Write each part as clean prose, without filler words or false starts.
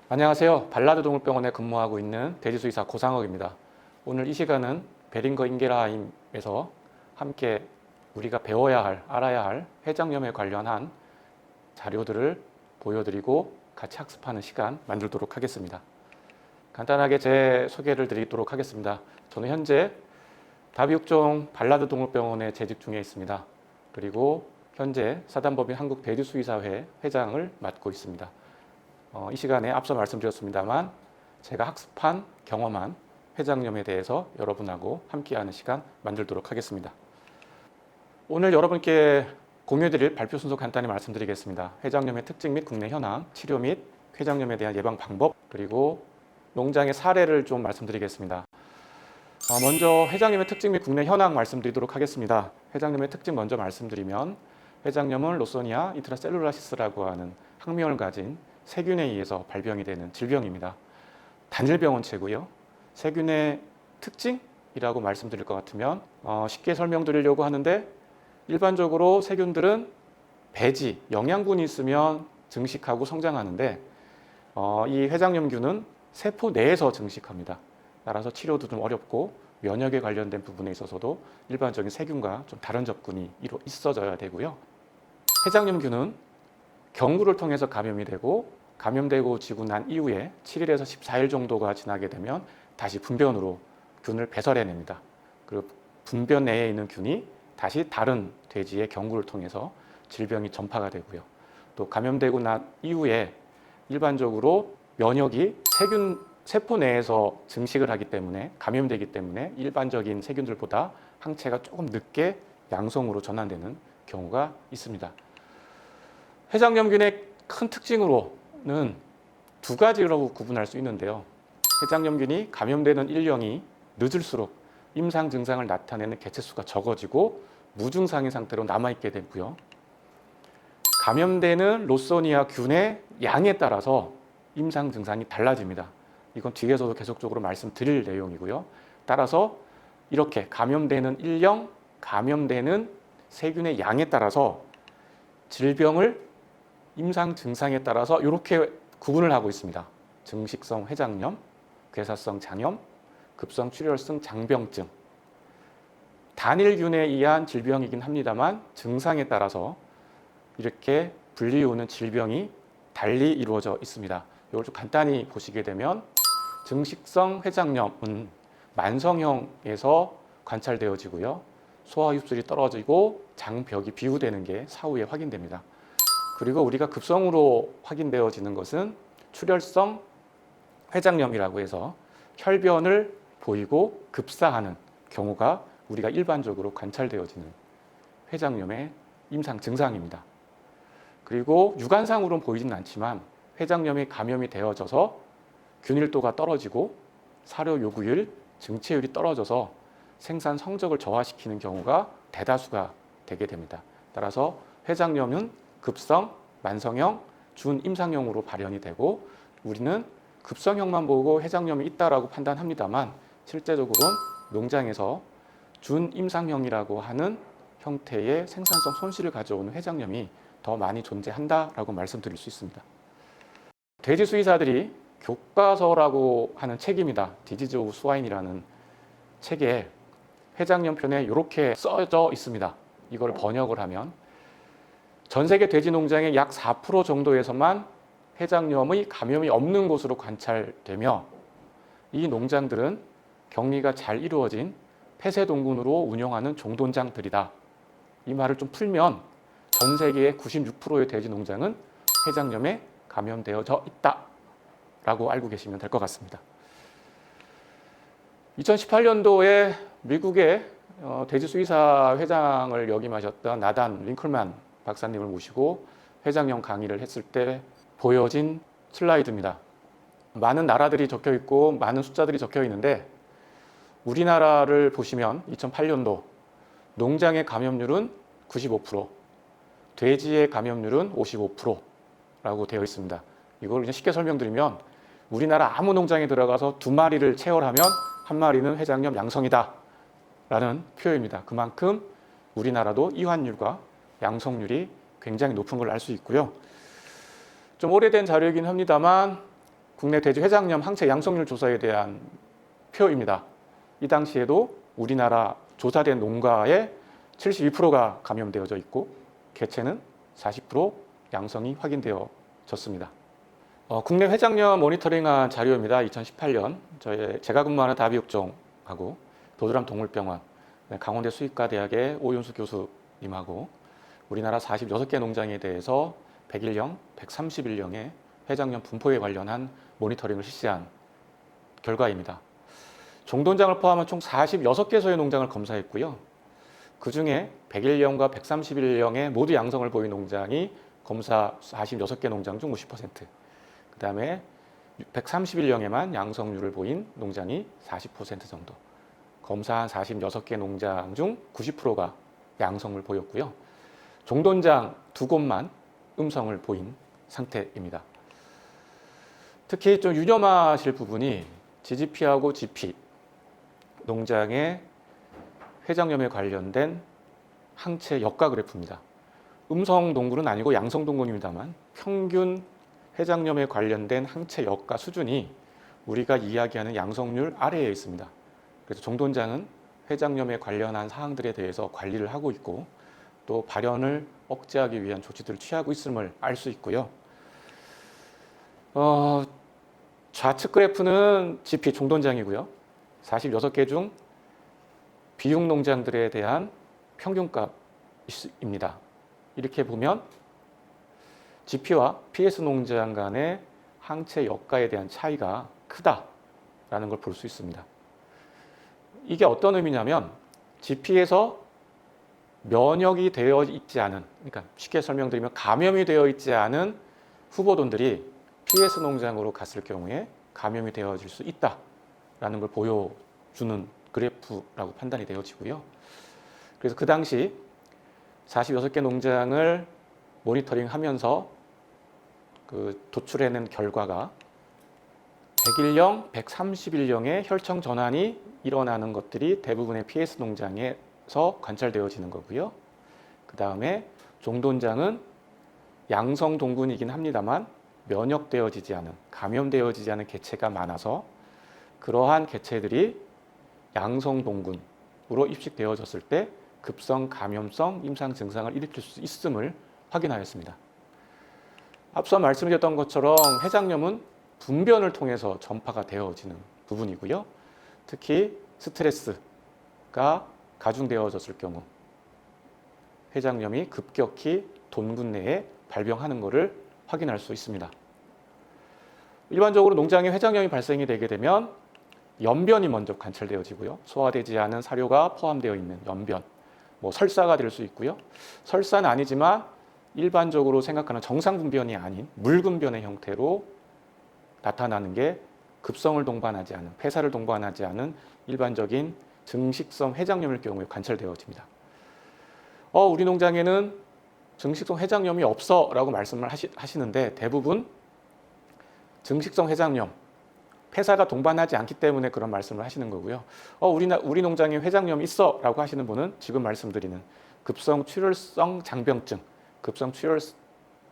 안녕하세요. 발라드 동물병원에 근무하고 있는 돼지수의사 고상욱입니다. 오늘 이 시간은 베링거 인겔하임에서 함께 우리가 배워야 할, 알아야 할 회장염에 관련한 자료들을 보여드리고 같이 학습하는 시간 만들도록 하겠습니다. 간단하게 제 소개를 드리도록 하겠습니다. 저는 현재 다비육종 발라드 동물병원에 재직 중에 있습니다. 그리고 현재 사단법인 한국돼지수의사회 회장을 맡고 있습니다. 이 시간에 앞서 말씀드렸습니다만 제가 학습한 경험한 회장염에 대해서 여러분하고 함께하는 시간 만들도록 하겠습니다. 오늘 여러분께 공유드릴 발표 순서 간단히 말씀드리겠습니다. 회장염의 특징 및 국내 현황, 치료 및 회장염에 대한 예방 방법, 그리고 농장의 사례를 좀 말씀드리겠습니다. 먼저 회장염의 특징 및 국내 현황 말씀드리도록 하겠습니다. 회장염의 특징 먼저 말씀드리면 회장염은 로소니아 인트라셀룰라시스라고 하는 학명을 가진 세균에 의해서 발병이 되는 질병입니다. 단일병원체고요. 세균의 특징이라고 말씀드릴 것 같으면 쉽게 설명드리려고 하는데 일반적으로 세균들은 배지, 영양분이 있으면 증식하고 성장하는데 이 회장염균은 세포 내에서 증식합니다. 따라서 치료도 좀 어렵고 면역에 관련된 부분에 있어서도 일반적인 세균과 좀 다른 접근이 있어져야 되고요. 회장염균은 경구를 통해서 감염이 되고 감염되고 지고 난 이후에 7일에서 14일 정도가 지나게 되면 다시 분변으로 균을 배설해냅니다. 그리고 분변 내에 있는 균이 다시 다른 돼지의 경구를 통해서 질병이 전파가 되고요. 또 감염되고 난 이후에 일반적으로 면역이 세포 내에서 증식을 하기 때문에 감염되기 때문에 일반적인 세균들보다 항체가 조금 늦게 양성으로 전환되는 경우가 있습니다. 회장염균의 큰 특징으로는 두 가지로 구분할 수 있는데요. 회장염균이 감염되는 일령이 늦을수록 임상 증상을 나타내는 개체수가 적어지고 무증상의 상태로 남아있게 되고요. 감염되는 로소니아 균의 양에 따라서 임상 증상이 달라집니다. 이건 뒤에서도 계속적으로 말씀드릴 내용이고요. 따라서 이렇게 감염되는 일령, 감염되는 세균의 양에 따라서 질병을 임상 증상에 따라서 이렇게 구분을 하고 있습니다. 증식성 회장염, 괴사성 장염, 급성 출혈성 장병증. 단일균에 의한 질병이긴 합니다만 증상에 따라서 이렇게 분리오는 질병이 달리 이루어져 있습니다. 이걸 좀 간단히 보시게 되면 증식성 회장염은 만성형에서 관찰되어지고요. 소화 흡수율이 떨어지고 장벽이 비우되는 게 사후에 확인됩니다. 그리고 우리가 급성으로 확인되어지는 것은 출혈성 회장염이라고 해서 혈변을 보이고 급사하는 경우가 우리가 일반적으로 관찰되어지는 회장염의 임상 증상입니다. 그리고 육안상으로는 보이지는 않지만 회장염이 감염이 되어져서 균일도가 떨어지고 사료 요구율, 증체율이 떨어져서 생산 성적을 저하시키는 경우가 대다수가 되게 됩니다. 따라서 회장염은 급성, 만성형, 준임상형으로 발현이 되고 우리는 급성형만 보고 회장염이 있다라고 판단합니다만 실제적으로는 농장에서 준임상형이라고 하는 형태의 생산성 손실을 가져오는 회장염이 더 많이 존재한다라고 말씀드릴 수 있습니다. 돼지 수의사들이 교과서라고 하는 책입니다. 디지즈 오브 스와인이라는 책에 회장염 편에 이렇게 써져 있습니다. 이걸 번역을 하면 전 세계 돼지 농장의 약 4% 정도에서만 회장염의 감염이 없는 곳으로 관찰되며 이 농장들은 격리가 잘 이루어진 폐쇄동군으로 운영하는 종돈장들이다. 이 말을 좀 풀면 전 세계의 96%의 돼지 농장은 회장염에 감염되어져 있다라고 알고 계시면 될 것 같습니다. 2018년도에 미국의 돼지 수의사 회장을 역임하셨던 나단 링클만 박사님을 모시고 회장염 강의를 했을 때 보여진 슬라이드입니다. 많은 나라들이 적혀 있고 많은 숫자들이 적혀 있는데 우리나라를 보시면 2008년도 농장의 감염률은 95%, 돼지의 감염률은 55%라고 되어 있습니다. 이걸 그냥 쉽게 설명드리면 우리나라 아무 농장에 들어가서 2마리를 체열하면 1마리는 회장염 양성이다 라는 표현입니다. 그만큼 우리나라도 이환율과 양성률이 굉장히 높은 걸 알 수 있고요. 좀 오래된 자료이긴 합니다만 국내 돼지 회장염 항체 양성률 조사에 대한 표입니다. 이 당시에도 우리나라 조사된 농가의 72%가 감염되어져 있고 개체는 40% 양성이 확인되어졌습니다. 국내 회장염 모니터링한 자료입니다. 2018년 제가 근무하는 다비육종하고 도드람 동물병원, 강원대 수의과대학의 오윤수 교수님하고 우리나라 46개 농장에 대해서 101령, 131령의 회장염 분포에 관련한 모니터링을 실시한 결과입니다. 종돈장을 포함한 총 46개소의 농장을 검사했고요. 그 중에 101령과 131령의 모두 양성을 보인 농장이 검사 46개 농장 중 50%, 그 다음에 131령에만 양성률을 보인 농장이 40% 정도, 검사한 46개 농장 중 90%가 양성을 보였고요. 종돈장 2곳만 음성을 보인 상태입니다. 특히 좀 유념하실 부분이 GGP하고 GP 농장의 회장염에 관련된 항체 역가 그래프입니다. 음성 동굴은 아니고 양성 동굴입니다만 평균 회장염에 관련된 항체 역가 수준이 우리가 이야기하는 양성률 아래에 있습니다. 그래서 종돈장은 회장염에 관련한 사항들에 대해서 관리를 하고 있고 또 발현을 억제하기 위한 조치들을 취하고 있음을 알 수 있고요. 좌측 그래프는 GP 종돈장이고요. 46개 중 비육 농장들에 대한 평균값입니다. 이렇게 보면 GP와 PS 농장 간의 항체 역가에 대한 차이가 크다라는 걸 볼 수 있습니다. 이게 어떤 의미냐면 GP에서 면역이 되어 있지 않은, 그러니까 쉽게 설명드리면 감염이 되어 있지 않은 후보돈들이 PS 농장으로 갔을 경우에 감염이 되어질 수 있다라는 걸 보여주는 그래프라고 판단이 되어지고요. 그래서 그 당시 46개 농장을 모니터링하면서 도출해낸 결과가 101령, 131령의 혈청 전환이 일어나는 것들이 대부분의 PS 농장에서 관찰되어지는 거고요. 그 다음에 종돈장은 양성 동군이긴 합니다만 면역되어지지 않은, 감염되어지지 않은 개체가 많아서 그러한 개체들이 양성 동군으로 입식되어졌을 때 급성 감염성 임상 증상을 일으킬 수 있음을 확인하였습니다. 앞서 말씀드렸던 것처럼 회장염은 분변을 통해서 전파가 되어지는 부분이고요. 특히 스트레스가 가중되어졌을 경우 회장염이 급격히 돈군 내에 발병하는 것을 확인할 수 있습니다. 일반적으로 농장에 회장염이 발생이 되게 되면 연변이 먼저 관찰되어지고요. 소화되지 않은 사료가 포함되어 있는 연변, 설사가 될 수 있고요. 설사는 아니지만 일반적으로 생각하는 정상분변이 아닌 물분변의 형태로 나타나는 게 급성을 동반하지 않은, 폐사를 동반하지 않은 일반적인 증식성 회장염일 경우에 관찰되어집니다. 우리 농장에는 증식성 회장염이 없어 라고 말씀을 하시는데 대부분 증식성 회장염, 폐사가 동반하지 않기 때문에 그런 말씀을 하시는 거고요. 우리 농장에 회장염이 있어 라고 하시는 분은 지금 말씀드리는 급성 출혈성 장병증, 급성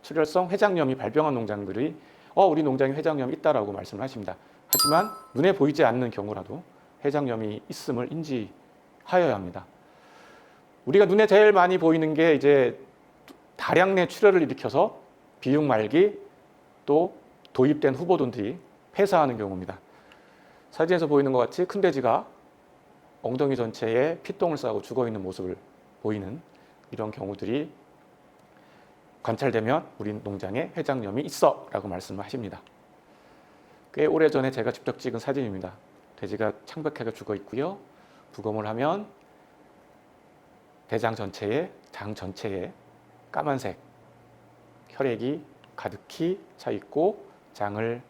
출혈성 회장염이 발병한 농장들이 우리 농장에 회장염이 있다라고 말씀을 하십니다. 하지만 눈에 보이지 않는 경우라도 회장염이 있음을 인지하여야 합니다. 우리가 눈에 제일 많이 보이는 게 이제 다량내 출혈을 일으켜서 비육 말기 또 도입된 후보돈들이 폐사하는 경우입니다. 사진에서 보이는 것 같이 큰 돼지가 엉덩이 전체에 피똥을 싸고 죽어있는 모습을 보이는 이런 경우들이 관찰되면 우리 농장에 회장염이 있어 라고 말씀을 하십니다. 꽤 오래전에 제가 직접 찍은 사진입니다. 돼지가 창백하게 죽어 있고요. 부검을 하면 대장 전체에, 장 전체에 까만색 혈액이 가득히 차 있고 장을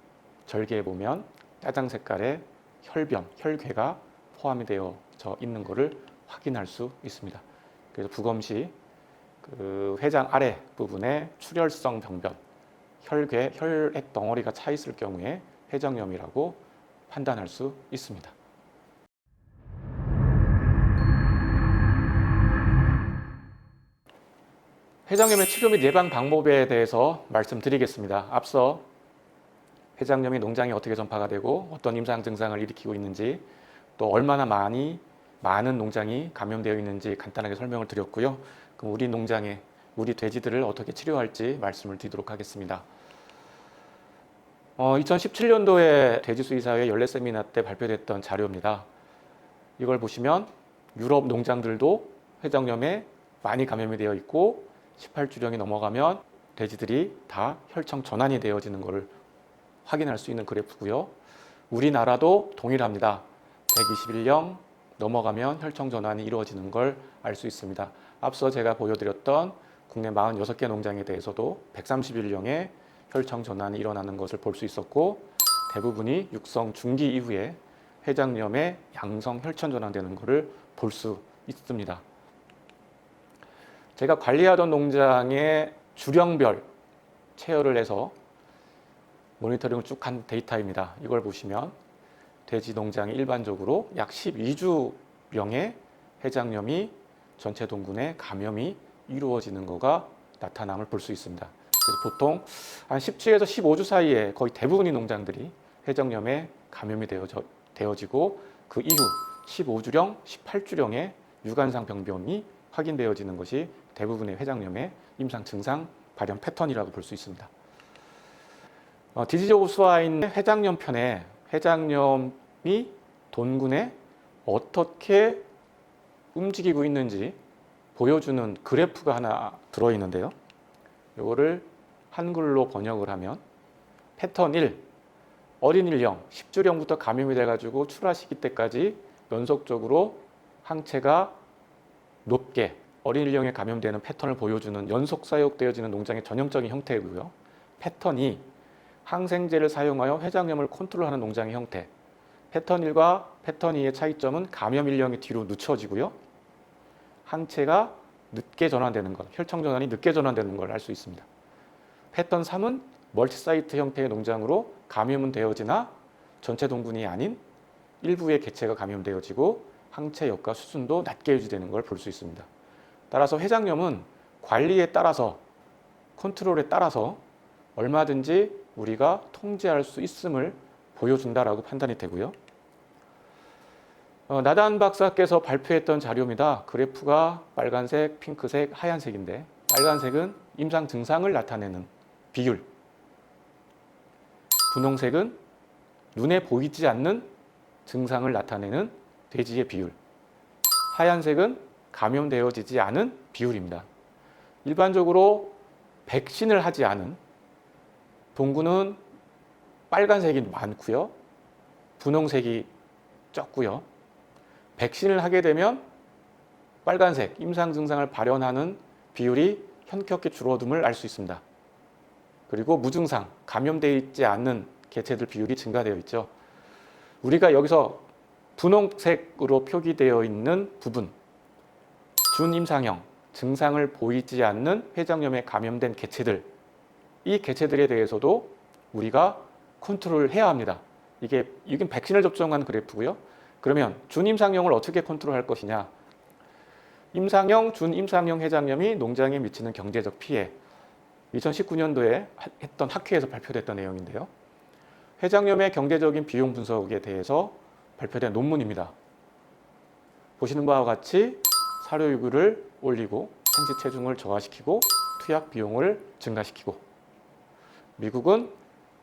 절개해 보면 짜장 색깔의 혈변, 혈괴가 포함이 되어져 있는 것을 확인할 수 있습니다. 그래서 부검 시 그 회장 아래 부분에 출혈성 병변, 혈괴, 혈액 덩어리가 차 있을 경우에 회장염이라고 판단할 수 있습니다. 회장염의 치료 및 예방 방법에 대해서 말씀드리겠습니다. 앞서 회장염이 농장에 어떻게 전파가 되고 어떤 임상 증상을 일으키고 있는지, 또 얼마나 많은 농장이 감염되어 있는지 간단하게 설명을 드렸고요. 그럼 우리 농장에 우리 돼지들을 어떻게 치료할지 말씀을 드리도록 하겠습니다. 2017년도에 돼지수의사회 연례 세미나 때 발표됐던 자료입니다. 이걸 보시면 유럽 농장들도 회장염에 많이 감염이 되어 있고 18주령이 넘어가면 돼지들이 다 혈청 전환이 되어지는 것을 확인할 수 있는 그래프고요. 우리나라도 동일합니다. 121령 넘어가면 혈청 전환이 이루어지는 걸 알 수 있습니다. 앞서 제가 보여드렸던 국내 46개 농장에 대해서도 131령에 혈청 전환이 일어나는 것을 볼 수 있었고, 대부분이 육성 중기 이후에 회장염의 양성 혈청 전환되는 것을 볼 수 있습니다. 제가 관리하던 농장의 주령별 체열을 해서 모니터링을 쭉 한 데이터입니다. 이걸 보시면 돼지 농장이 일반적으로 약 12주령의 회장염이 전체 동군에 감염이 이루어지는 것가 나타남을 볼 수 있습니다. 그래서 보통 한 10주에서 15주 사이에 거의 대부분의 농장들이 회장염에 감염이 되어지고 그 이후 15주령, 18주령의 유관상 병변이 확인되어지는 것이 대부분의 회장염의 임상 증상 발현 패턴이라고 볼 수 있습니다. 디지즈 오브 스와인 회장염 편에 회장염이 동군에 어떻게 움직이고 있는지 보여주는 그래프가 하나 들어있는데요. 이거를 한글로 번역을 하면 패턴 1, 어린 일령 10주령부터 감염이 돼가지고 출하 시기 때까지 연속적으로 항체가 높게 어린 일령에 감염되는 패턴을 보여주는 연속 사육되어지는 농장의 전형적인 형태이고요. 패턴 2, 항생제를 사용하여 회장염을 컨트롤하는 농장의 형태. 패턴 1과 패턴 2의 차이점은 감염 일령이 뒤로 늦춰지고요. 항체가 늦게 전환되는 것, 혈청 전환이 늦게 전환되는 걸 알 수 있습니다. 패턴 3은 멀티사이트 형태의 농장으로 감염은 되어지나 전체 동군이 아닌 일부의 개체가 감염되어지고 항체 역과 수준도 낮게 유지되는 걸 볼 수 있습니다. 따라서 회장염은 관리에 따라서, 컨트롤에 따라서 얼마든지 우리가 통제할 수 있음을 보여준다라고 판단이 되고요. 나단 박사께서 발표했던 자료입니다. 그래프가 빨간색, 핑크색, 하얀색인데 빨간색은 임상 증상을 나타내는 비율, 분홍색은 눈에 보이지 않는 증상을 나타내는 돼지의 비율, 하얀색은 감염되어지지 않은 비율입니다. 일반적으로 백신을 하지 않은 동군은 빨간색이 많고요. 분홍색이 적고요. 백신을 하게 되면 빨간색, 임상 증상을 발현하는 비율이 현격히 줄어듦을 알 수 있습니다. 그리고 무증상, 감염되어 있지 않는 개체들 비율이 증가되어 있죠. 우리가 여기서 분홍색으로 표기되어 있는 부분, 준임상형, 증상을 보이지 않는 회장염에 감염된 개체들, 이 개체들에 대해서도 우리가 컨트롤을 해야 합니다. 이게 백신을 접종한 그래프고요. 그러면 준임상형을 어떻게 컨트롤할 것이냐? 임상형, 준임상형 회장염이 농장에 미치는 경제적 피해, 2019년도에 했던 학회에서 발표됐던 내용인데요. 회장염의 경제적인 비용 분석에 대해서 발표된 논문입니다. 보시는 바와 같이 사료유구를 올리고 생체 체중을 저하시키고 투약 비용을 증가시키고, 미국은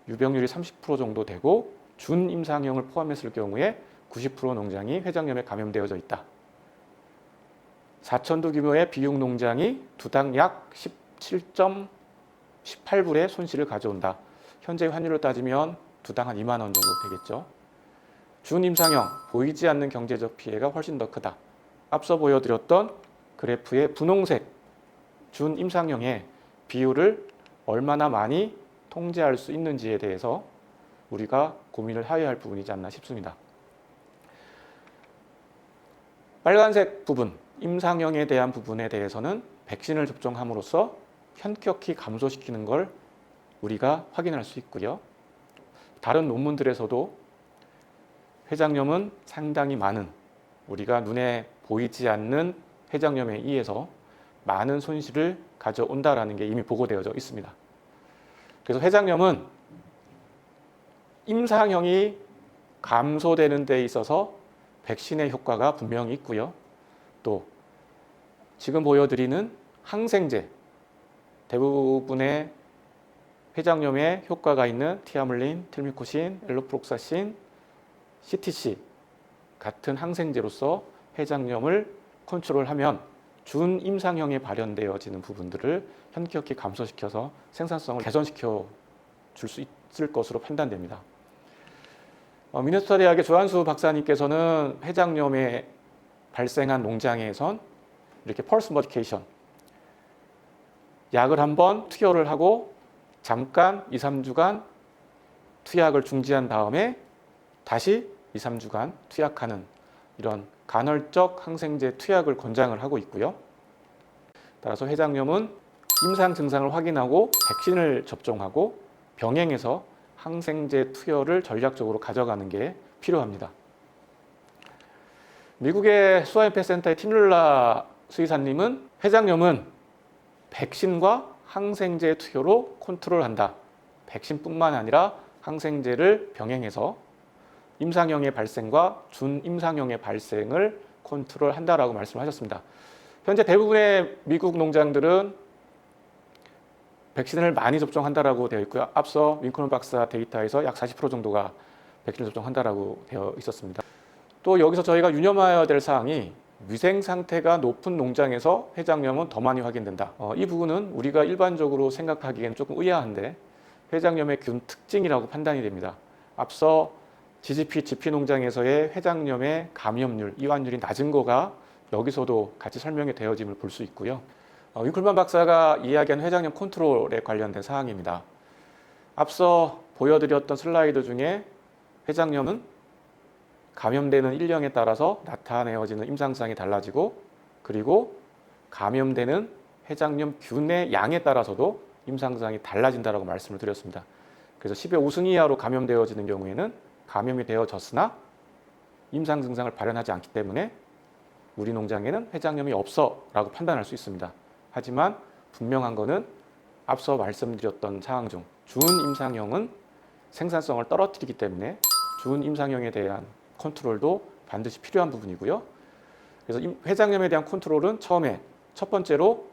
유병률이 30% 정도 되고 준임상형을 포함했을 경우에 90% 농장이 회장염에 감염되어져 있다. 4,000도 규모의 비육 농장이 두당 약 17.18불의 손실을 가져온다. 현재 환율로 따지면 두당 한 2만 원 정도 되겠죠. 준임상형, 보이지 않는 경제적 피해가 훨씬 더 크다. 앞서 보여드렸던 그래프의 분홍색 준임상형의 비율을 얼마나 많이 통제할 수 있는지에 대해서 우리가 고민을 하여야 할 부분이지 않나 싶습니다. 빨간색 부분, 임상형에 대한 부분에 대해서는 백신을 접종함으로써 현격히 감소시키는 걸 우리가 확인할 수 있고요. 다른 논문들에서도 회장염은 상당히 많은, 우리가 눈에 보이지 않는 회장염에 의해서 많은 손실을 가져온다라는 게 이미 보고되어져 있습니다. 그래서 회장염은 임상형이 감소되는 데 있어서 백신의 효과가 분명히 있고요. 또 지금 보여드리는 항생제, 대부분의 회장염에 효과가 있는 티아물린, 틀미코신, 엘로프록사신, CTC 같은 항생제로서 회장염을 컨트롤하면 준임상형에 발현되어지는 부분들을 현격히 감소시켜서 생산성을 개선시켜 줄 수 있을 것으로 판단됩니다. 미네소타 대학의 조한수 박사님께서는 회장염에 발생한 농장에선 이렇게 펄스 머디케이션, 약을 한번 투여를 하고 잠깐 2, 3주간 투약을 중지한 다음에 다시 2, 3주간 투약하는 이런 간헐적 항생제 투약을 권장을 하고 있고요. 따라서 회장염은 임상 증상을 확인하고 백신을 접종하고 병행해서 항생제 투여를 전략적으로 가져가는 게 필요합니다. 미국의 수아협회센터의 팀룰라 수의사님은 회장염은 백신과 항생제 투여로 컨트롤한다. 백신뿐만 아니라 항생제를 병행해서 임상형의 발생과 준임상형의 발생을 컨트롤한다라고 말씀하셨습니다. 현재 대부분의 미국 농장들은 백신을 많이 접종한다라고 되어 있고요. 앞서 링컨 박사 데이터에서 약 40% 정도가 백신을 접종한다라고 되어 있었습니다. 또 여기서 저희가 유념해야 될 사항이 위생 상태가 높은 농장에서 회장염은 더 많이 확인된다. 이 부분은 우리가 일반적으로 생각하기에는 조금 의아한데 회장염의 균 특징이라고 판단이 됩니다. 앞서 GGP, GP 농장에서의 회장염의 감염률, 이완율이 낮은 거가 여기서도 같이 설명이 되어짐을 볼 수 있고요. 윙클만 박사가 이야기한 회장염 컨트롤에 관련된 사항입니다. 앞서 보여드렸던 슬라이드 중에 회장염은 감염되는 일령에 따라서 나타내어지는 임상상이 달라지고 그리고 감염되는 회장염 균의 양에 따라서도 임상상이 달라진다고 말씀을 드렸습니다. 그래서 10의 5승 이하로 감염되어지는 경우에는 감염이 되어졌으나 임상 증상을 발현하지 않기 때문에 우리 농장에는 회장염이 없어 라고 판단할 수 있습니다. 하지만 분명한 것은 앞서 말씀드렸던 사항 중 준임상형은 생산성을 떨어뜨리기 때문에 준임상형에 대한 컨트롤도 반드시 필요한 부분이고요. 그래서 회장염에 대한 컨트롤은 처음에 첫 번째로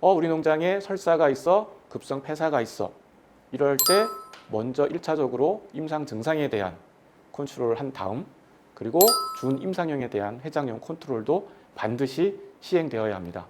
우리 농장에 설사가 있어, 급성 폐사가 있어. 이럴 때 먼저 1차적으로 임상 증상에 대한 컨트롤을 한 다음 그리고 준임상형에 대한 회장염 컨트롤도 반드시 시행되어야 합니다.